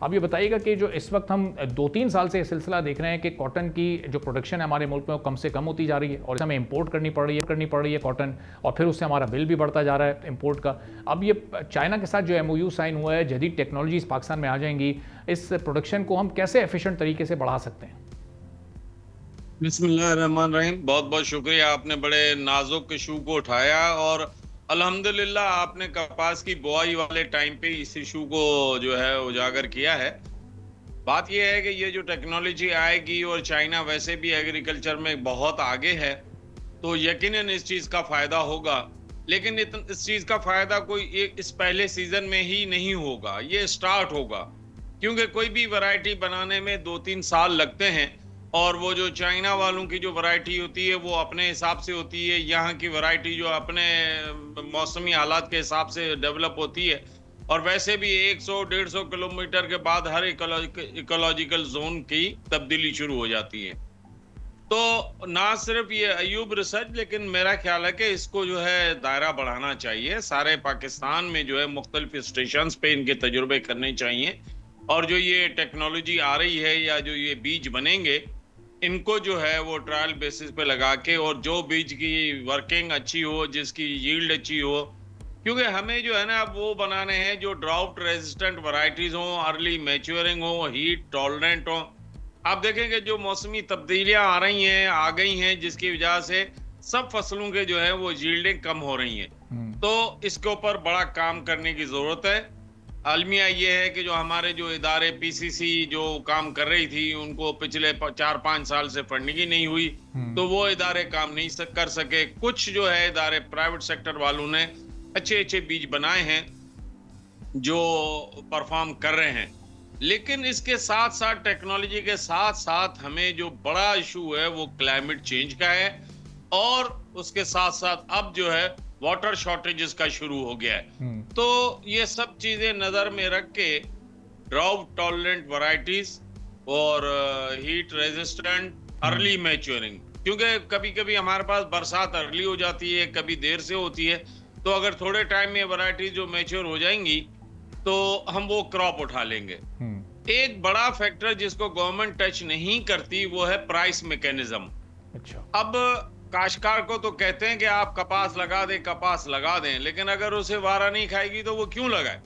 अब ये बताइएगा कि जो इस वक्त हम 2-3 साल से ये सिलसिला देख रहे हैं कि कॉटन की जो प्रोडक्शन है हमारे मुल्क में वो कम से कम होती जा रही है और हमें इंपोर्ट करनी पड़ रही है कॉटन, और फिर उससे हमारा बिल भी बढ़ता जा रहा है इंपोर्ट का। अब ये चाइना के साथ जो MOU साइन हुआ है, जदीद टेक्नोलॉजीज़ पाकिस्तान में आ जाएंगी, इस प्रोडक्शन को हम कैसे एफिशिएंट तरीके से बढ़ा सकते हैं? बिस्मिल्लाहिर्रहमानिर्रहीम। बहुत बहुत शुक्रिया, आपने बड़े नाजुक इशू को उठाया और अल्हम्दुलिल्लाह आपने कपास की बुआई वाले टाइम पे इस इशू को जो है उजागर किया है। बात यह है कि ये जो टेक्नोलॉजी आएगी और चाइना वैसे भी एग्रीकल्चर में बहुत आगे है, तो यकीनन इस चीज़ का फ़ायदा होगा। लेकिन इस चीज़ का फ़ायदा कोई इस पहले सीज़न में ही नहीं होगा, ये स्टार्ट होगा, क्योंकि कोई भी वैरायटी बनाने में 2-3 साल लगते हैं और वो जो चाइना वालों की जो वैरायटी होती है वो अपने हिसाब से होती है, यहाँ की वैरायटी जो अपने मौसमी हालात के हिसाब से डेवलप होती है। और वैसे भी 100-150 किलोमीटर के बाद हर इकोलॉजिकल जोन की तब्दीली शुरू हो जाती है। तो ना सिर्फ ये अयूब रिसर्च, लेकिन मेरा ख्याल है कि इसको जो है दायरा बढ़ाना चाहिए। सारे पाकिस्तान में जो है मुख्तलिफ स्टेशंस पे इनके तजुर्बे करने चाहिए, और जो ये टेक्नोलॉजी आ रही है या जो ये बीज बनेंगे, इनको जो है वो ट्रायल बेसिस पे लगा के, और जो बीज की वर्किंग अच्छी हो, जिसकी यील्ड अच्छी हो, क्योंकि हमें जो है ना अब वो बनाने हैं जो ड्राउट रेजिस्टेंट वैरायटीज हो, अर्ली मैच्योरिंग हो, हीट टॉलरेंट हो। आप देखेंगे जो मौसमी तब्दीलियां आ रही हैं, आ गई हैं, जिसकी वजह से सब फसलों के जो है वो यील्डें कम हो रही हैं। तो इसके ऊपर बड़ा काम करने की जरूरत है। अलमिया ये है कि जो हमारे जो इदारे PCC जो काम कर रही थी, उनको पिछले 4-5 साल से फंडिंग ही नहीं हुई, तो वो इदारे काम नहीं कर सके। कुछ जो है इदारे प्राइवेट सेक्टर वालों ने अच्छे अच्छे बीज बनाए हैं जो परफॉर्म कर रहे हैं। लेकिन इसके साथ साथ, टेक्नोलॉजी के साथ साथ, हमें जो बड़ा इशू है वो क्लाइमेट चेंज का है, और उसके साथ साथ अब जो है वाटर शॉर्टेजेस का शुरू हो गया है। तो ये सब चीजें नजर में रख के ड्राउट टॉलरेंट वैरायटीज और हीट रेजिस्टेंट अर्ली मैच्योरिंग, क्योंकि कभी कभी हमारे पास बरसात अर्ली हो जाती है, कभी देर से होती है, तो अगर थोड़े टाइम में वैरायटीज जो मैच्योर हो जाएंगी तो हम वो क्रॉप उठा लेंगे। एक बड़ा फैक्टर जिसको गवर्नमेंट टच नहीं करती वो है प्राइस मैकेनिज्म। अच्छा। अब काश्तकार को तो कहते हैं कि आप कपास लगा दें, लेकिन अगर उसे वारा नहीं खाएगी तो वो क्यों लगाए?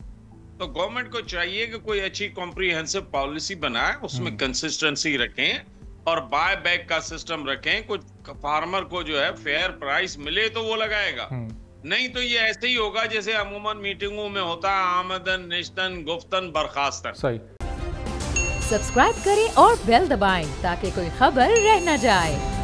तो गवर्नमेंट को चाहिए कि कोई अच्छी कॉम्प्रिहेंसिव पॉलिसी बनाए, उसमें कंसिस्टेंसी रखें और बाय बैक का सिस्टम रखें। कुछ फार्मर को जो है फेयर प्राइस मिले तो वो लगाएगा, नहीं तो ये ऐसे ही होगा जैसे अमूमन मीटिंगों में होता है, आमदन निश्तन गुफ्तन बर्खास्तन। सही। सब्सक्राइब करें और बेल दबाएं ताकि कोई खबर रह न जाए।